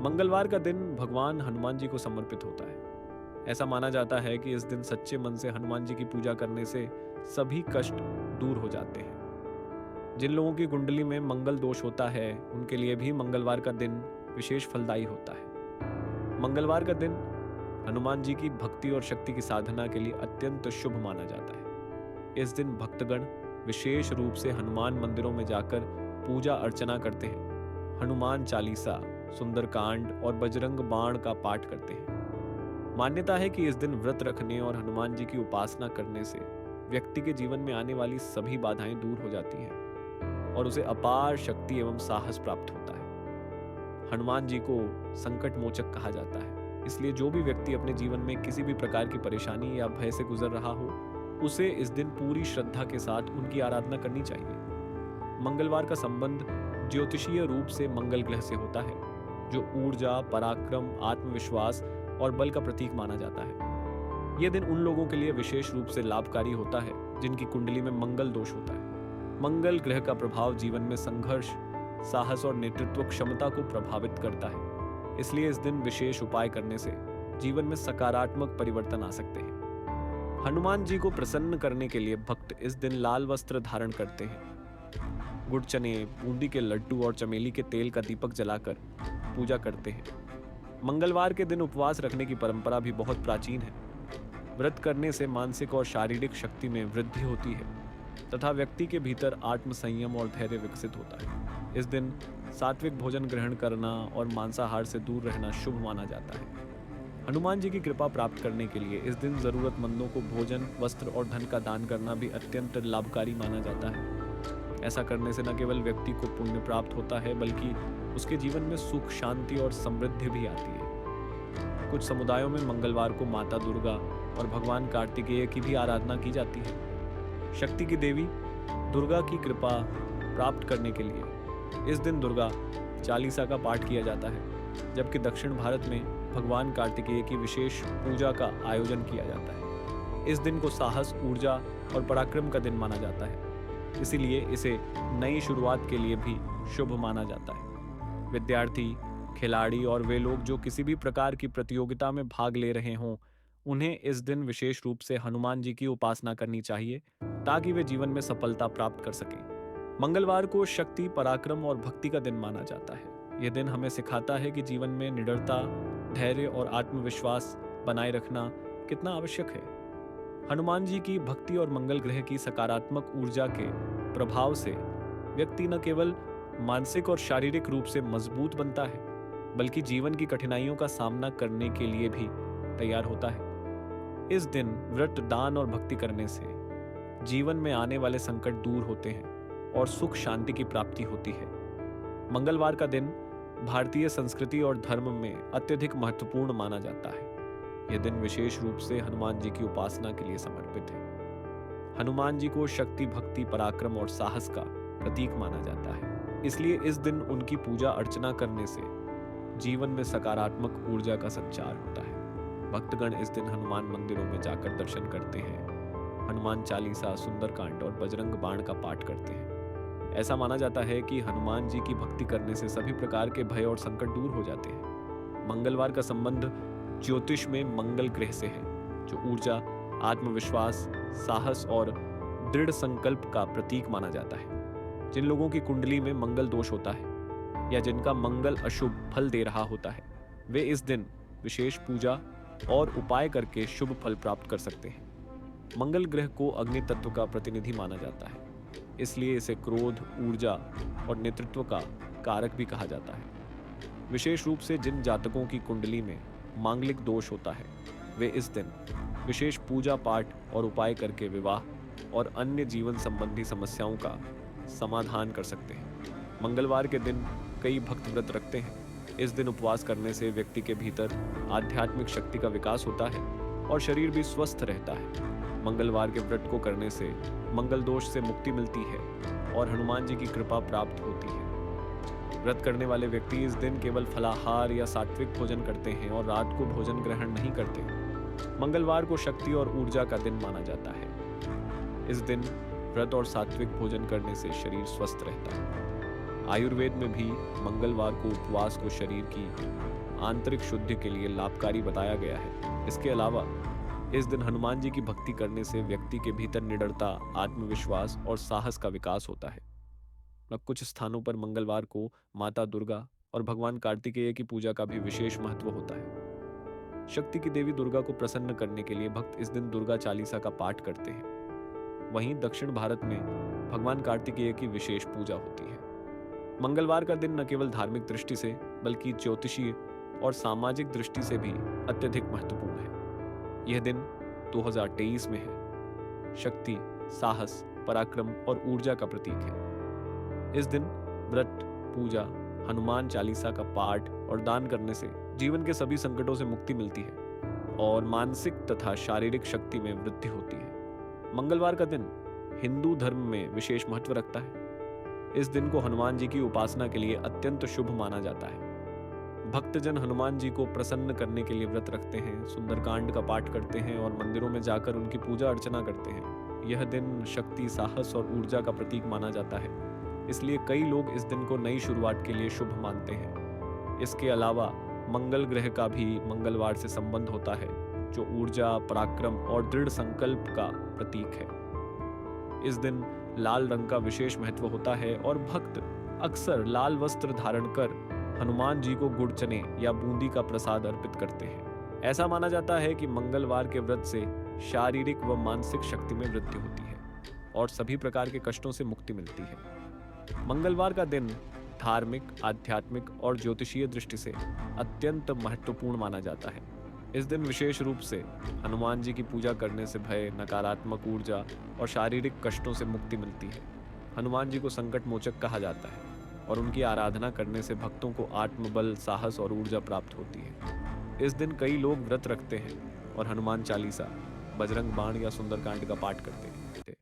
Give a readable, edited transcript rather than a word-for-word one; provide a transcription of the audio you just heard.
मंगलवार का दिन भगवान हनुमान जी को समर्पित होता है। ऐसा माना जाता है कि इस दिन सच्चे मन से हनुमान जी की पूजा करने से सभी कष्ट दूर हो जाते हैं। जिन लोगों की कुंडली में मंगल दोष होता है, उनके लिए भी मंगलवार का दिन विशेष फलदायी होता है। मंगलवार का दिन हनुमान जी की भक्ति और शक्ति की साधना के लिए अत्यंत शुभ माना जाता है। इस दिन भक्तगण विशेष रूप से हनुमान मंदिरों में जाकर पूजा अर्चना करते हैं, हनुमान चालीसा, सुंदरकांड और बजरंग बाण का पाठ करते हैं। मान्यता है कि इस दिन व्रत रखने और हनुमान जी की उपासना करने से व्यक्ति के जीवन में आने वाली सभी बाधाएं दूर हो जाती हैं और उसे अपार शक्ति एवं साहस प्राप्त होता है। हनुमान जी को संकट मोचक कहा जाता है, इसलिए जो भी व्यक्ति अपने जीवन में किसी भी प्रकार की परेशानी या भय से गुजर रहा हो, उसे इस दिन पूरी श्रद्धा के साथ उनकी आराधना करनी चाहिए। मंगलवार का संबंध ज्योतिषीय रूप से मंगल ग्रह से होता है, जो ऊर्जा, पराक्रम, आत्मविश्वास और बल का प्रतीक माना जाता है। यह दिन उन लोगों के लिए विशेष रूप से लाभकारी होता है जिनकी कुंडली में मंगल दोष होता है। मंगल ग्रह का प्रभाव जीवन में संघर्ष, साहस और नेतृत्व क्षमता को प्रभावित करता है। इसलिए इस दिन विशेष उपाय करने से जीवन में सकारात्मक परिवर्तन आ सकते हैं। हनुमान जी को प्रसन्न करने के लिए भक्त इस दिन लाल वस्त्र धारण करते हैं, गुड़ चने, बूंदी के लड्डू और चमेली के तेल का दीपक जलाकर पूजा करते हैं। मंगलवार के दिन उपवास रखने की परंपरा भी बहुत प्राचीन है। व्रत करने से मानसिक और शारीरिक शक्ति में वृद्धि होती है तथा व्यक्ति के भीतर आत्म संयम और धैर्य विकसित होता है। इस दिन सात्विक भोजन ग्रहण करना और मांसाहार से दूर रहना शुभ माना जाता है। हनुमान जी की कृपा प्राप्त करने के लिए इस दिन जरूरतमंदों को भोजन, वस्त्र और धन का दान करना भी अत्यंत लाभकारी माना जाता है। ऐसा करने से न केवल व्यक्ति को पुण्य प्राप्त होता है, बल्कि उसके जीवन में सुख, शांति और समृद्धि भी आती है। कुछ समुदायों में मंगलवार को माता दुर्गा और भगवान कार्तिकेय की भी आराधना की जाती है। शक्ति की देवी दुर्गा की कृपा प्राप्त करने के लिए इस दिन दुर्गा चालीसा का पाठ किया जाता है, जबकि दक्षिण भारत में भगवान कार्तिकेय की विशेष पूजा का आयोजन किया जाता है। इस दिन को साहस, ऊर्जा और पराक्रम का दिन माना जाता है, इसीलिए इसे नई शुरुआत के लिए भी शुभ माना जाता है। विद्यार्थी, खिलाड़ी और वे लोग जो किसी भी प्रकार की प्रतियोगिता में भाग ले रहे हों, उन्हें इस दिन विशेष रूप से हनुमान जी की उपासना करनी चाहिए ताकि वे जीवन में सफलता प्राप्त कर सकें। मंगलवार को शक्ति, पराक्रम और भक्ति का दिन माना जाता है। यह दिन हमें सिखाता है कि जीवन में निडरता, धैर्य और आत्मविश्वास बनाए रखना कितना आवश्यक है। हनुमान जी की भक्ति और मंगल ग्रह की सकारात्मक ऊर्जा के प्रभाव से व्यक्ति न केवल मानसिक और शारीरिक रूप से मजबूत बनता है, बल्कि जीवन की कठिनाइयों का सामना करने के लिए भी तैयार होता है। इस दिन व्रत, दान और भक्ति करने से जीवन में आने वाले संकट दूर होते हैं और सुख शांति की प्राप्ति होती है। मंगलवार का दिन भारतीय संस्कृति और धर्म में अत्यधिक महत्वपूर्ण माना जाता है। यह दिन विशेष रूप से हनुमान जी की उपासना के लिए समर्पित है। हनुमान जी को शक्ति, भक्ति, पराक्रम और साहस का प्रतीक माना जाता है, इसलिए इस दिन उनकी पूजा अर्चना करने से जीवन में सकारात्मक ऊर्जा का संचार होता है। भक्तगण इस दिन हनुमान मंदिरों में जाकर दर्शन करते हैं, हनुमान चालीसा, सुंदरकांड और बजरंग बाण का पाठ करते हैं। ऐसा माना जाता है कि हनुमान जी की भक्ति करने से सभी प्रकार के भय और संकट दूर हो जाते हैं। मंगलवार का संबंध ज्योतिष में मंगल ग्रह से है, जो ऊर्जा, आत्मविश्वास, साहस और दृढ़ संकल्प का प्रतीक माना जाता है। जिन लोगों की कुंडली में मंगल दोष होता है या जिनका मंगल अशुभ फल दे रहा होता है, वे इस दिन विशेष पूजा और उपाय करके शुभ फल प्राप्त कर सकते हैं। मंगल ग्रह को अग्नि तत्व का प्रतिनिधि माना जाता है, इसलिए इसे क्रोध, ऊर्जा और नेतृत्व का कारक भी कहा जाता है। विशेष रूप से जिन जातकों की कुंडली में मांगलिक दोष होता है, वे इस दिन विशेष पूजा पाठ और उपाय करके विवाह और अन्य जीवन संबंधी समस्याओं का समाधान कर सकते हैं। मंगलवार के दिन कई भक्त व्रत रखते हैं। इस दिन उपवास करने से व्यक्ति के भीतर आध्यात्मिक शक्ति का विकास होता है और शरीर भी स्वस्थ रहता है। मंगलवार के व्रत को करने से मंगल दोष से मुक्ति मिलती है और हनुमान जी की कृपा प्राप्त होती है। व्रत करने वाले व्यक्ति इस दिन केवल फलाहार या सात्विक भोजन करते हैं और रात को भोजन ग्रहण नहीं करते। मंगलवार को शक्ति और ऊर्जा का दिन माना जाता है। इस दिन व्रत और सात्विक भोजन करने से शरीर स्वस्थ रहता है। आयुर्वेद में भी मंगलवार को उपवास को शरीर की आंतरिक शुद्धि के लिए लाभकारी बताया गया है। इसके अलावा इस दिन हनुमान जी की भक्ति करने से व्यक्ति के भीतर निडरता, आत्मविश्वास और साहस का विकास होता है। अब कुछ स्थानों पर मंगलवार को माता दुर्गा और भगवान कार्तिकेय की पूजा का भी विशेष महत्व होता है। शक्ति की देवी दुर्गा को प्रसन्न करने के लिए भक्त इस दिन दुर्गा चालीसा का पाठ करते हैं। वहीं दक्षिण भारत में भगवान कार्तिकेय की विशेष पूजा होती है। मंगलवार का दिन न केवल धार्मिक दृष्टि से बल्कि ज्योतिषीय और सामाजिक दृष्टि से भी अत्यधिक महत्वपूर्ण है। यह दिन 2023 में है। शक्ति, साहस, पराक्रम और ऊर्जा का प्रतीक है। इस दिन व्रत, पूजा, हनुमान चालीसा का पाठ और दान करने से जीवन के सभी संकटों से मुक्ति मिलती है और मानसिक तथा शारीरिक शक्ति में वृद्धि होती है। मंगलवार का दिन हिंदू धर्म में विशेष महत्व रखता है। इस दिन को हनुमान जी की उपासना के लिए अत्यंत शुभ माना जाता है। भक्तजन हनुमान जी को प्रसन्न करने के लिए व्रत रखते हैं, सुंदरकांड का पाठ करते हैं और मंदिरों में जाकर उनकी पूजा अर्चना करते हैं। यह दिन शक्ति, साहस और ऊर्जा का प्रतीक माना जाता है, इसलिए कई लोग इस दिन को नई शुरुआत के लिए शुभ मानते हैं। इसके अलावा मंगल ग्रह का भी मंगलवार से संबंध होता है, जो ऊर्जा, पराक्रम और दृढ़ संकल्प का प्रतीक है। इस दिन लाल रंग का विशेष महत्व होता है और भक्त अक्सर लाल वस्त्र धारण कर हनुमान जी को गुड़ चने या बूंदी का प्रसाद अर्पित करते हैं। ऐसा माना जाता है कि मंगलवार के व्रत से शारीरिक व मानसिक शक्ति में वृद्धि होती है और सभी प्रकार के कष्टों से मुक्ति मिलती है। मंगलवार का दिन धार्मिक, आध्यात्मिक और ज्योतिषीय दृष्टि से अत्यंत महत्वपूर्ण माना जाता है। इस दिन विशेष रूप से हनुमान जी की पूजा करने से भय, नकारात्मक ऊर्जा और शारीरिक कष्टों से मुक्ति मिलती है। हनुमान जी को संकट मोचक कहा जाता है और उनकी आराधना करने से भक्तों को आत्मबल, साहस और ऊर्जा प्राप्त होती है। इस दिन कई लोग व्रत रखते हैं और हनुमान चालीसा, बजरंग बाण या सुंदरकांड का पाठ करते हैं।